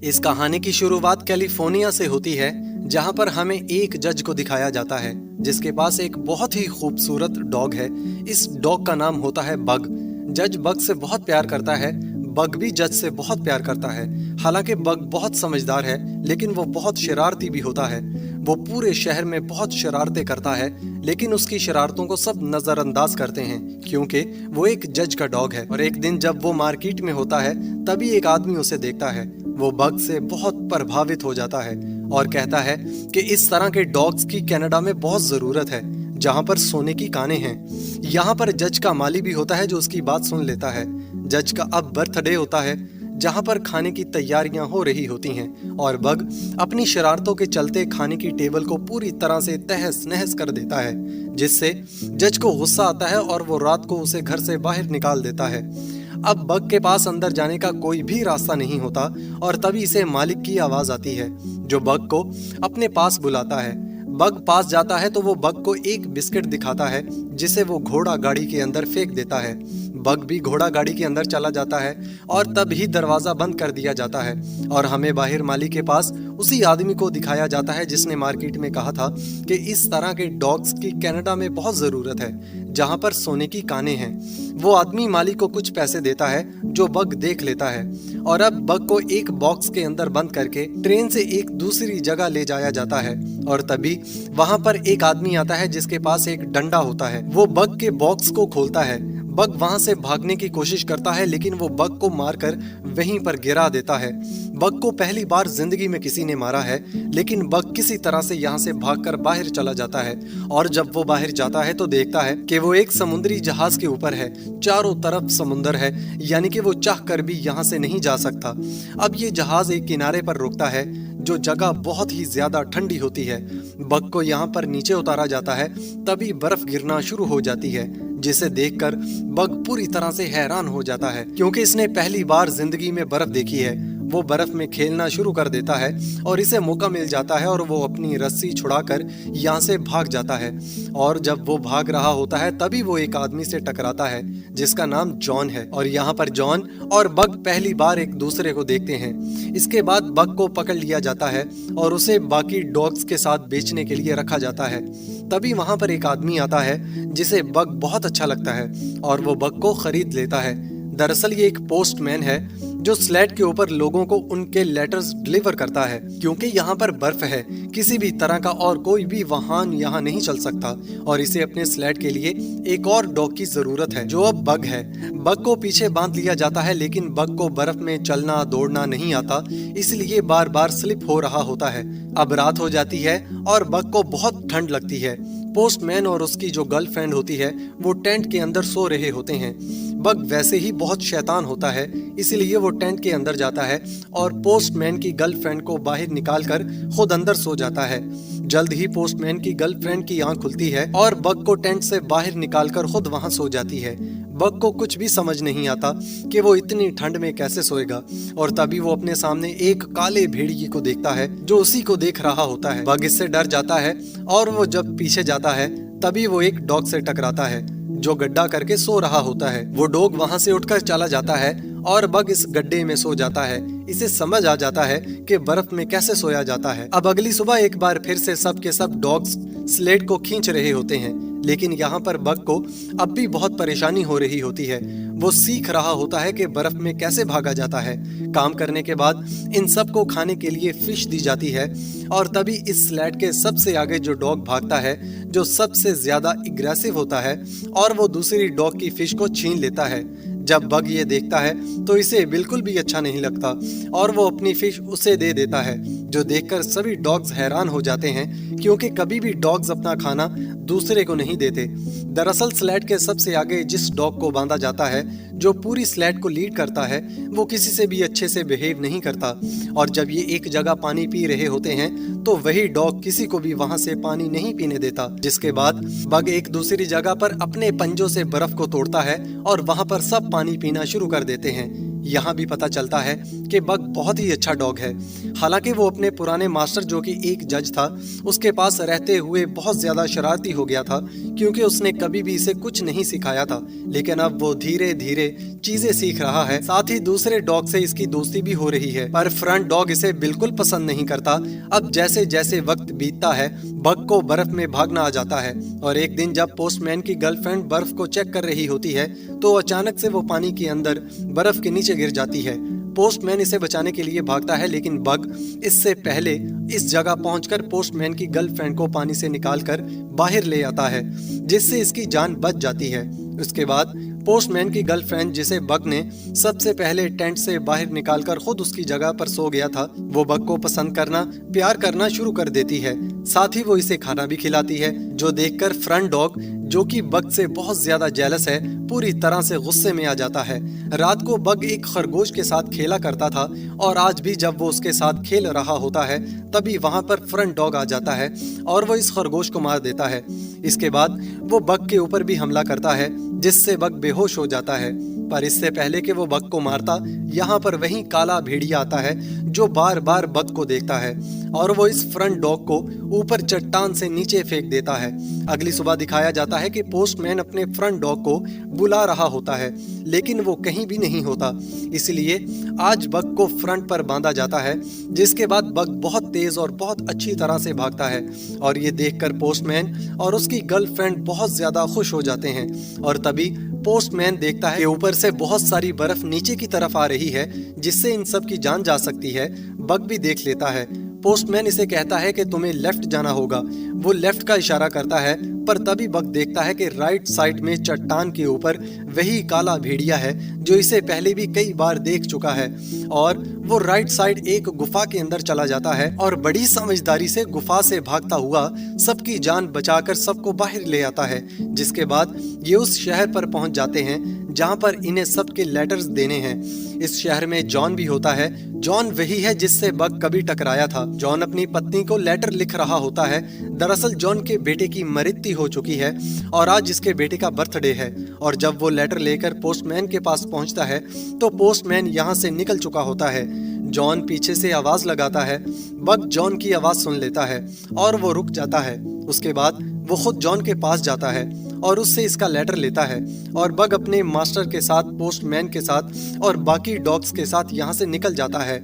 इस कहानी की शुरुआत कैलिफोर्निया से होती है, जहां पर हमें एक जज को दिखाया जाता है जिसके पास एक बहुत ही खूबसूरत डॉग है। इस डॉग का नाम होता है बग। जज बग से बहुत प्यार करता है, बग भी जज से बहुत प्यार करता है। हालांकि बग बहुत समझदार है, लेकिन वो बहुत शरारती भी होता है। वो पूरे शहर में बहुत शरारतें करता है, लेकिन उसकी शरारतों को सब नजरअंदाज करते हैं क्योंकि वो एक जज का डॉग है। और एक दिन जब वो मार्केट में होता है, तभी एक आदमी उसे देखता है। वो बग से बहुत प्रभावित हो जाता है और कहता है कि इस तरह के डॉग्स की कनाडा में बहुत जरूरत है, जहां पर सोने की कानें हैं। यहाँ पर जज का माली भी होता है जो उसकी बात सुन लेता है। जज का अब बर्थडे होता है, जहां पर खाने की तैयारियां हो रही होती हैं और बग अपनी शरारतों के चलते खाने की टेबल को पूरी तरह से तहस नहस कर देता है, जिससे जज को गुस्सा आता है और वो रात को उसे घर से बाहर निकाल देता है। अब बग के पास अंदर जाने का कोई भी रास्ता नहीं होता और तभी इसे मालिक की आवाज आती है जो बग को अपने पास बुलाता है। बग पास जाता है तो वो बग को एक बिस्किट दिखाता है, जिसे वो घोड़ा गाड़ी के अंदर फेंक देता है। बग भी घोड़ा गाड़ी के अंदर चला जाता है और तब ही दरवाजा बंद कर दिया जाता है और हमें बाहर माली के पास उसी आदमी को दिखाया जाता है जिसने मार्केट में कहा था कि इस तरह के डॉग्स की कनाडा में बहुत जरूरत है, जहां पर सोने की कानें हैं। वो आदमी माली को कुछ पैसे देता है जो बग देख लेता है और अब बग को एक बॉक्स के अंदर बंद करके ट्रेन से एक दूसरी जगह ले जाया जाता है। और तभी वहां पर एक आदमी आता है जिसके पास एक डंडा होता है। वो बग के बॉक्स को खोलता है। बग वहां से भागने की कोशिश करता है, लेकिन वो बग को मारकर वहीं पर गिरा देता है। बग को पहली बार जिंदगी में किसी ने मारा है, लेकिन बग किसी तरह से यहाँ से भागकर बाहर चला जाता है। और जब वो बाहर जाता है तो देखता है कि वो एक समुद्री जहाज के ऊपर है। चारों तरफ समुंदर है, यानी कि वो चाह कर भी यहाँ से नहीं जा सकता। अब ये जहाज एक किनारे पर रुकता है, जो जगह बहुत ही ज्यादा ठंडी होती है। बग को यहाँ पर नीचे उतारा जाता है, तभी बर्फ गिरना शुरू हो जाती है, जिसे देखकर बग पूरी तरह से हैरान हो जाता है क्योंकि इसने पहली बार जिंदगी में बर्फ देखी है। वो बर्फ में खेलना शुरू कर देता है और इसे मौका मिल जाता है और वो अपनी रस्सी छुड़ाकर यहाँ से भाग जाता है। और जब वो भाग रहा होता है तभी वो एक आदमी से टकराता है जिसका नाम जॉन है। और यहाँ पर जॉन और बग पहली बार एक दूसरे को देखते हैं। इसके बाद बग को पकड़ लिया जाता है और उसे बाकी डॉग्स के साथ बेचने के लिए रखा जाता है। तभी वहां पर एक आदमी आता है जिसे बग बहुत अच्छा लगता है और वो बग को खरीद लेता है। दरअसल ये एक पोस्टमैन है जो स्लेट के ऊपर लोगों को उनके लेटर्स डिलीवर करता है। क्योंकि यहाँ पर बर्फ है, किसी भी तरह का और कोई भी वाहन यहाँ नहीं चल सकता और इसे अपने स्लेट के लिए एक और डॉग की जरूरत है जो अब बग है। बग को पीछे बांध लिया जाता है, लेकिन बग को बर्फ में चलना दौड़ना नहीं आता, इसलिए बार बार स्लिप हो रहा होता है। अब रात हो जाती है और बग को बहुत ठंड लगती है। पोस्टमैन और उसकी जो गर्लफ्रेंड होती है वो टेंट के अंदर सो रहे होते हैं। बग वैसे ही बहुत शैतान होता है, इसलिए वो टेंट के अंदर जाता है और पोस्टमैन की गर्लफ्रेंड को बाहर निकालकर खुद अंदर सो जाता है। जल्द ही पोस्टमैन की गर्लफ्रेंड की आंख खुलती है और बग को टेंट से बाहर निकालकर खुद वहां सो जाती है। बग को कुछ भी समझ नहीं आता कि वो इतनी ठंड में कैसे सोएगा और तभी वो अपने सामने एक काले भेड़िए को देखता है जो उसी को देख रहा होता है। बग इससे डर जाता है और वो जब पीछे जाता है तभी वो एक डॉग से टकराता है जो गड्ढा करके सो रहा होता है। वो डॉग वहां से उठकर चला जाता है और बग इस गड्ढे में सो जाता है। इसे समझ आ जाता है कि बर्फ में कैसे सोया जाता है। अब अगली सुबह एक बार फिर से सब के सब डॉग्स स्लेट को खींच रहे होते हैं, लेकिन यहाँ पर बग को अब भी बहुत परेशानी हो रही होती है। वो सीख रहा होता है कि बर्फ में कैसे भागा जाता है। काम करने के बाद इन सब को खाने के लिए फिश दी जाती है और तभी इस स्लेट के सबसे आगे जो डॉग भागता है, जो सबसे ज्यादा एग्रेसिव होता है, और वो दूसरी डॉग की फिश को छीन लेता है। जब बग ये देखता है तो इसे बिल्कुल भी अच्छा नहीं लगता और वो अपनी फिश उसे दे देता है, जो देखकर सभी डॉग्स हैरान हो जाते हैं क्योंकि कभी भी डॉग्स अपना खाना दूसरे को नहीं देते। दरअसल स्लेट के सबसे आगे जिस डॉग को बांधा जाता है, जो पूरी स्लेट को लीड करता है, वो किसी से भी अच्छे से बिहेव नहीं करता और जब ये एक जगह पानी पी रहे होते हैं तो वही डॉग किसी को भी वहां से पानी नहीं पीने देता। जिसके बाद बग एक दूसरी जगह पर अपने पंजों से बर्फ को तोड़ता है और वहां पर सब पानी पीना शुरू कर देते हैं। यहाँ भी पता चलता है कि बग बहुत ही अच्छा डॉग है। हालांकि वो अपने पुराने मास्टर जो कि एक जज था, उसके पास रहते हुए बहुत ज्यादा शरारती हो गया था, क्योंकि उसने कभी भी इसे कुछ नहीं सिखाया था। लेकिन अब वो धीरे धीरे चीजें सीख रहा है, साथ ही दूसरे डॉग से इसकी दोस्ती भी हो रही है। पर फ्रंट डॉग इसे बिल्कुल पसंद नहीं करता। अब जैसे जैसे वक्त बीतता है, बग को बर्फ में भागना आ जाता है। और एक दिन जब पोस्टमैन की गर्लफ्रेंड बर्फ को चेक कर रही होती है, तो अचानक से वो पानी के अंदर बर्फ के नीचे गिर जाती है। पोस्टमैन इसे बचाने के लिए भागता है, लेकिन बग इससे पहले इस जगह पहुंचकर पोस्टमैन की गर्लफ्रेंड को पानी से निकालकर बाहर ले आता है, जिससे इसकी जान बच जाती है। उसके बाद पोस्टमैन की गर्लफ्रेंड, जिसे बग ने सबसे पहले टेंट से बाहर निकालकर खुद उसकी जगह पर सो गया था, वो बग को पसंद करना, प्यार करना शुरू कर देती है। साथ ही वो इसे खाना भी खिलाती है, जो देखकर फ्रंट डॉग, जो कि बग से बहुत ज्यादा जेलस है, पूरी तरह से गुस्से में आ जाता है। रात को बग एक खरगोश के साथ खेला करता था, और आज भी जब वो उसके साथ खेल रहा होता है, तभी वहां पर फ्रंट डॉग आ जाता है और वो इस खरगोश को मार देता है। इसके बाद वो बग के ऊपर भी हमला करता है, जिससे बग बेहोश हो जाता है। पर इससे पहले कि वो बग को मारता, यहाँ पर वही काला भेड़िया आता है, जो बार बार बग को देखता है, और वो इस फ्रंट डॉग को ऊपर चट्टान से नीचे फेंक देता है। अगली सुबह दिखाया जाता है कि पोस्टमैन अपने फ्रंट डॉग को बुला रहा होता है, लेकिन वो कहीं भी नहीं होता। इसलिए आज बग को फ्रंट पर बांधा जाता है, जिसके बाद बग बहुत तेज और बहुत अच्छी तरह से भागता है। और ये देखकर पोस्टमैन और उसकी गर्लफ्रेंड बहुत ज्यादा खुश हो जाते हैं। और तभी पोस्टमैन देखता है कि ऊपर से बहुत सारी बर्फ नीचे की तरफ आ रही है, जिससे इन सब की जान जा सकती है। बग भी देख लेता है। पोस्टमैन इसे कहता है कि तुम्हें लेफ्ट जाना होगा। वो लेफ्ट का इशारा करता है, पर तभी बग देखता है कि राइट साइड में चट्टान के ऊपर वही काला भेड़िया है, जो इसे पहले भी कई बार देख चुका है। और वो राइट साइड एक गुफा के अंदर चला जाता है और बड़ी समझदारी से गुफा से भागता हुआ सबकी जान बचाकर सबको बाहर ले आता है। जिसके बाद ये उस शहर पर पहुंच जाते हैं, जहां पर इन्हें सबके लेटर्स देने हैं। इस शहर में जॉन भी होता है। जॉन वही है जिससे बग कभी टकराया था। जॉन अपनी पत्नी को लेटर लिख रहा होता है। दरअसल जॉन के बेटे की मृत्यु हो चुकी है और आज इसके बेटे का बर्थडे है। और जब वो लेटर लेकर पोस्टमैन के पास पहुंचता है, तो पोस्टमैन यहाँ से निकल चुका होता है। जॉन पीछे से आवाज लगाता है। बग जॉन की आवाज सुन लेता है और वो रुक जाता है। उसके बाद वो खुद जॉन के पास जाता है और उससे इसका लेटर लेता है। और बग अपने मास्टर के साथ, पोस्टमैन के साथ और बाकी डॉग्स के साथ यहाँ से निकल जाता है।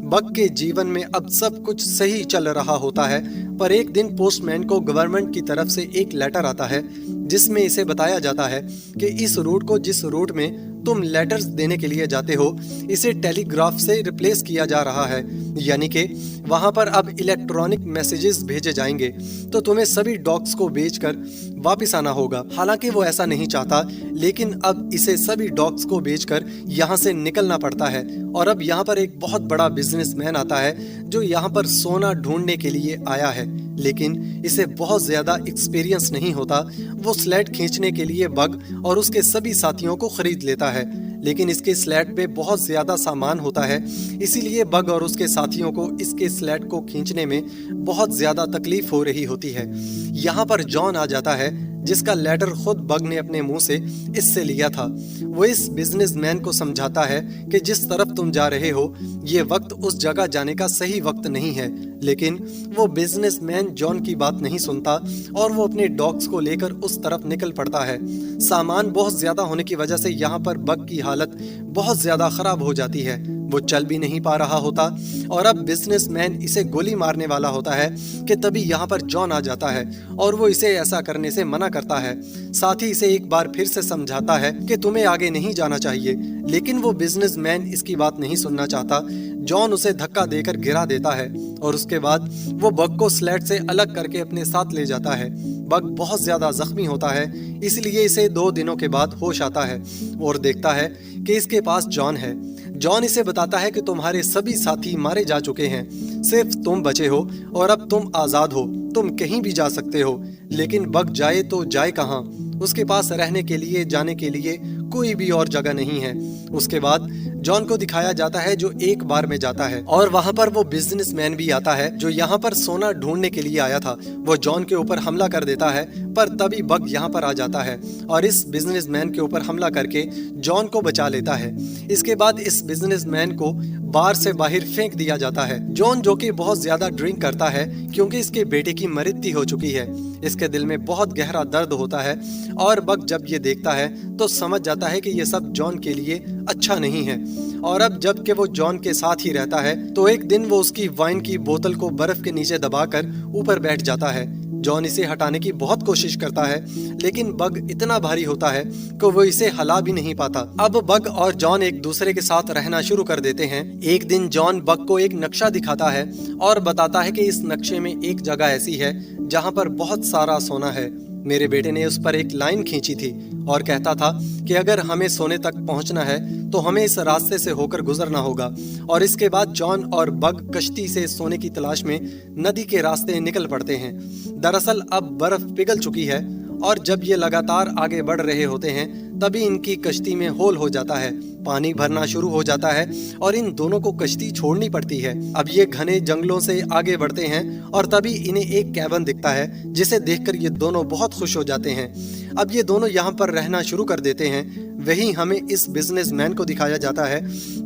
बग के जीवन में अब सब कुछ सही चल रहा होता है, पर एक दिन पोस्टमैन को गवर्नमेंट की तरफ से एक लेटर आता है, जिसमें इसे बताया जाता है कि इस रूट को, जिस रूट में तुम लेटर्स देने के लिए जाते हो, इसे टेलीग्राफ से रिप्लेस किया जा रहा है। यानी कि वहां पर अब इलेक्ट्रॉनिक मैसेजेस भेजे जाएंगे, तो तुम्हें सभी डॉग्स को बेचकर वापस आना होगा। हालांकि वो ऐसा नहीं चाहता, लेकिन अब इसे सभी डॉग्स को बेचकर यहाँ से निकलना पड़ता है। और अब यहाँ पर एक बहुत बड़ा बिजनेसमैन आता है, जो यहाँ पर सोना ढूंढने के लिए आया है, लेकिन इसे बहुत ज्यादा एक्सपीरियंस नहीं होता। वो स्लेट खींचने के लिए बग और उसके सभी साथियों को खरीद लेता है, लेकिन इसके स्लेट पे बहुत ज्यादा सामान होता है, इसीलिए बग और उसके साथियों को इसके स्लेट को खींचने में बहुत ज्यादा तकलीफ हो रही होती है। यहाँ पर जॉन आ जाता है, जिसका लेटर खुद बग ने अपने मुंह से इससे लिया था। वो इस बिजनेसमैन को समझाता है कि जिस तरफ तुम जा रहे हो, ये वक्त उस जगह जाने का सही वक्त नहीं है। लेकिन वो बिजनेसमैन जॉन की बात नहीं सुनता और वो अपने डॉग्स को लेकर उस तरफ निकल पड़ता है। सामान बहुत ज्यादा होने की वजह से यहाँ पर बग की हालत बहुत ज्यादा खराब हो जाती है। वो चल भी नहीं पा रहा होता और अब बिजनेसमैन इसे गोली मारने वाला होता है कि तभी यहाँ पर जॉन आ जाता है और वो इसे ऐसा करने से मना करता है। साथ ही इसे एक बार फिर से समझाता है कि तुम्हें आगे नहीं जाना चाहिए, लेकिन वो बिजनेसमैन इसकी बात नहीं सुनना चाहता। जॉन उसे धक्का देकर गिरा देता है और उसके बाद वो बग को स्लेट से अलग करके अपने साथ ले जाता है। बग बहुत ज्यादा जख्मी होता है, इसलिए इसे 2 दिनों के बाद होश आता है और देखता है कि इसके पास जॉन है। जॉन इसे बताता है कि तुम्हारे सभी साथी मारे जा चुके हैं, सिर्फ तुम बचे हो और अब तुम आजाद हो, तुम कहीं भी जा सकते हो। लेकिन बग जाए तो जाए कहाँ? उसके पास रहने के लिए, जाने के लिए कोई भी और जगह नहीं है। उसके बाद जॉन को दिखाया जाता है जो एक बार में जाता है और वहाँ पर वो बिजनेसमैन भी आता है जो यहाँ पर सोना ढूंढने के लिए आया था। वो जॉन के ऊपर हमला कर देता है, पर तभी बग यहाँ पर आ जाता है और इस बिजनेसमैन के ऊपर हमला करके जॉन को बचा लेता है। इसके बाद इस बिजनेसमैन को बार से बाहर फेंक दिया जाता है। जॉन जो कि बहुत ज्यादा ड्रिंक करता है क्योंकि इसके बेटे की मृत्यु हो चुकी है, इसके दिल में बहुत गहरा दर्द होता है और बग जब ये देखता है तो समझ जाता है कि ये सब जॉन के लिए अच्छा नहीं है। और अब जब कि वो जॉन के साथ ही रहता है तो एक दिन वो उसकी वाइन की बोतल को बर्फ के नीचे दबाकर ऊपर बैठ जाता है। जॉन इसे हटाने की बहुत कोशिश करता है लेकिन बग इतना भारी होता है कि वो इसे हिला भी नहीं पाता। अब बग और जॉन एक दूसरे के साथ रहना शुरू कर देते हैं। एक दिन जॉन बग को एक नक्शा दिखाता है और बताता है कि इस नक्शे में एक जगह ऐसी है जहाँ पर बहुत सारा सोना है। मेरे बेटे ने उस पर एक लाइन खींची थी और कहता था कि अगर हमें सोने तक पहुंचना है तो हमें इस रास्ते से होकर गुजरना होगा। और इसके बाद जॉन और बग कश्ती से सोने की तलाश में नदी के रास्ते निकल पड़ते हैं। दरअसल अब बर्फ पिघल चुकी है और जब ये लगातार आगे बढ़ रहे होते हैं तभी इनकी कश्ती में होल हो जाता है, पानी भरना शुरू हो जाता है और इन दोनों को कश्ती छोड़नी पड़ती है। अब ये घने जंगलों से आगे बढ़ते हैं और तभी इन्हें एक कैबन दिखता है जिसे देखकर ये दोनों बहुत खुश हो जाते हैं। अब ये दोनों यहाँ पर रहना शुरू कर देते हैं। वही हमें इस बिजनेसमैन को दिखाया जाता है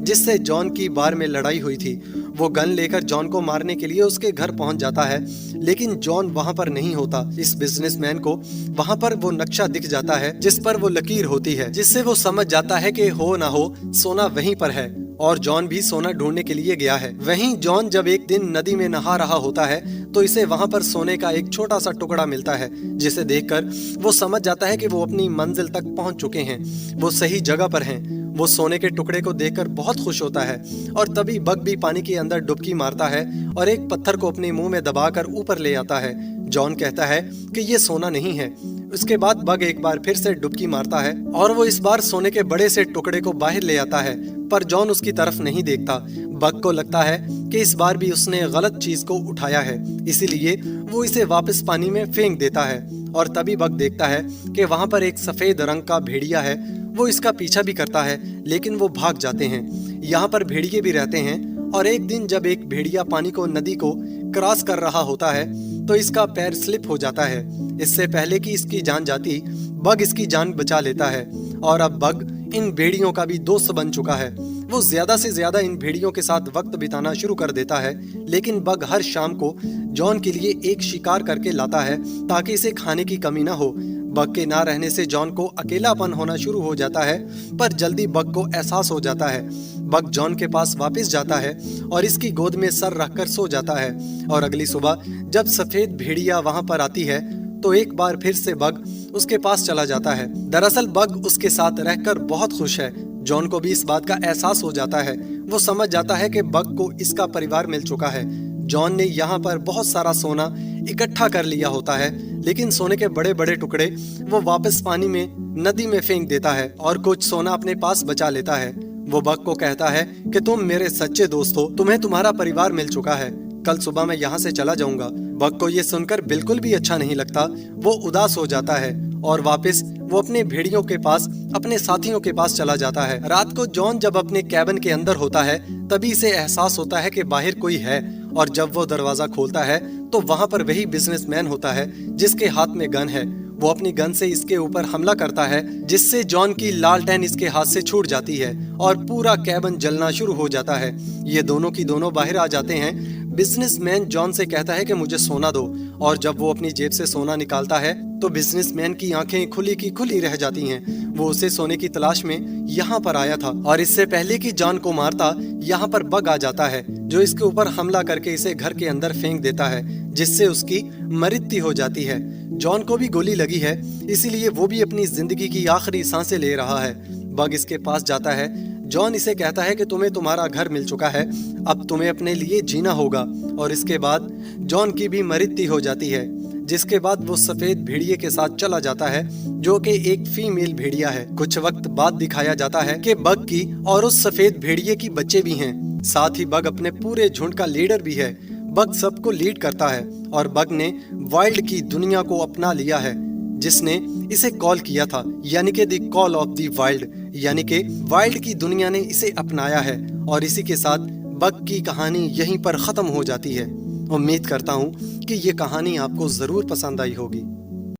जिससे जॉन की बार में लड़ाई हुई थी। वो गन लेकर जॉन को मारने के लिए उसके घर पहुंच जाता है लेकिन जॉन वहां पर नहीं होता। इस बिजनेसमैन को वहां पर वो नक्शा दिख जाता है जिस पर वो लकीर होती है, जिससे वो समझ जाता है कि हो ना हो सोना वहीं पर है और जॉन भी सोना ढूंढने के लिए गया है। वहीं जॉन जब एक दिन नदी में नहा रहा होता है तो इसे वहां पर सोने का एक छोटा सा टुकड़ा मिलता है जिसे देखकर वो समझ जाता है कि वो अपनी मंजिल तक पहुंच चुके हैं, वो सही जगह पर हैं। वो सोने के टुकड़े को देखकर बहुत खुश होता है और तभी बग भी पानी के अंदर डुबकी मारता है और एक पत्थर को अपने मुंह में दबाकर ऊपर ले आता है। जॉन कहता है कि ये सोना नहीं है। उसके बाद बग एक बार फिर से डुबकी मारता है और वो इस बार सोने के बड़े से टुकड़े को बाहर ले आता है, पर जॉन उसकी तरफ नहीं देखता। बग को लगता है कि इस बार भी उसने गलत चीज को उठाया है, इसीलिए वो इसे वापस पानी में फेंक देता है। और तभी बग देखता है कि वहां पर एक सफेद रंग का भेड़िया है। वो इसका पीछा भी करता है लेकिन वो भाग जाते हैं। यहाँ पर भेड़िए भी रहते हैं और एक दिन जब एक भेड़िया पानी को नदी को क्रॉस कर रहा होता है तो इसका पैर स्लिप हो जाता है। इससे पहले कि इसकी जान जाती, बग इसकी जान बचा लेता है और अब बग इन भेड़ियों का भी दोस्त बन चुका है। वो ज्यादा से ज्यादा इन भेड़ियों के साथ वक्त बिताना शुरू कर देता है, लेकिन बग हर शाम को जॉन के लिए एक शिकार करके लाता है ताकि इसे खाने की कमी ना हो। बग के ना रहने से जॉन को अकेलापन होना शुरू हो जाता है, पर जल्दी बग को एहसास हो जाता है। बग जॉन के पास वापस जाता है और इसकी गोद में सर रखकर सो जाता है। और अगली सुबह जब सफेद भेड़िया वहां पर आती है तो एक बार फिर से बग उसके पास चला जाता है। दरअसल बग उसके साथ रहकर बहुत खुश है। जॉन को भी इस बात का एहसास हो जाता है। वो समझ जाता है कि बग को इसका परिवार मिल चुका है। जॉन ने यहाँ पर बहुत सारा सोना इकट्ठा कर लिया होता है, लेकिन सोने के बड़े बड़े टुकड़े वो वापस पानी में नदी में फेंक देता है और कुछ सोना अपने पास बचा लेता है। वो बग को कहता है कि तुम मेरे सच्चे दोस्त हो, तुम्हें तुम्हारा परिवार मिल चुका है, कल सुबह मैं यहाँ से चला जाऊंगा। बग को ये सुनकर बिल्कुल भी अच्छा नहीं लगता। वो उदास हो जाता है और वापस वो अपने भेड़ियों के पास, अपने साथियों के पास चला जाता है। रात को जॉन जब अपने कैबिन के अंदर होता है तभी इसे एहसास होता है कि बाहर कोई है, और जब वो दरवाजा खोलता है तो वहाँ पर वही बिजनेसमैन होता है जिसके हाथ में गन है। वो अपनी गन से इसके ऊपर हमला करता है जिससे जॉन की लालटेन इसके हाथ से छूट जाती है और पूरा कैबिन जलना शुरू हो जाता है। ये दोनों की दोनों बाहर आ जाते हैं। बिजनेसमैन जॉन से कहता है कि मुझे सोना दो, और जब वो अपनी जेब से सोना निकालता है तो बिजनेसमैन की आंखें खुली की खुली रह जाती हैं। वो उसे सोने की तलाश में यहाँ पर आया था और इससे पहले कि जॉन को मारता यहाँ पर बग आ जाता है जो इसके ऊपर हमला करके इसे घर के अंदर फेंक देता है, जिससे उसकी मृत्यु हो जाती है। जॉन को भी गोली लगी है, इसीलिए वो भी अपनी जिंदगी की आखिरी सांसें ले रहा है। बग इसके पास जाता है। जॉन इसे कहता है कि तुम्हें तुम्हारा घर मिल चुका है, अब तुम्हें अपने लिए जीना होगा। और इसके बाद जॉन की भी मृत्यु हो जाती है, जिसके बाद वो सफेद भेड़िए के साथ चला जाता है जो कि एक फीमेल भेड़िया है। कुछ वक्त बाद दिखाया जाता है कि बग की और उस सफेद भेड़िए की बच्चे भी हैं। साथ ही बग अपने पूरे झुंड का लीडर भी है। बग सबको लीड करता है और बग ने वाइल्ड की दुनिया को अपना लिया है, जिसने इसे कॉल किया था, यानी कि the call of the wild, यानी कि वाइल्ड की दुनिया ने इसे अपनाया है। और इसी के साथ बग की कहानी यहीं पर ख़त्म हो जाती है। उम्मीद करता हूँ कि ये कहानी आपको ज़रूर पसंद आई होगी।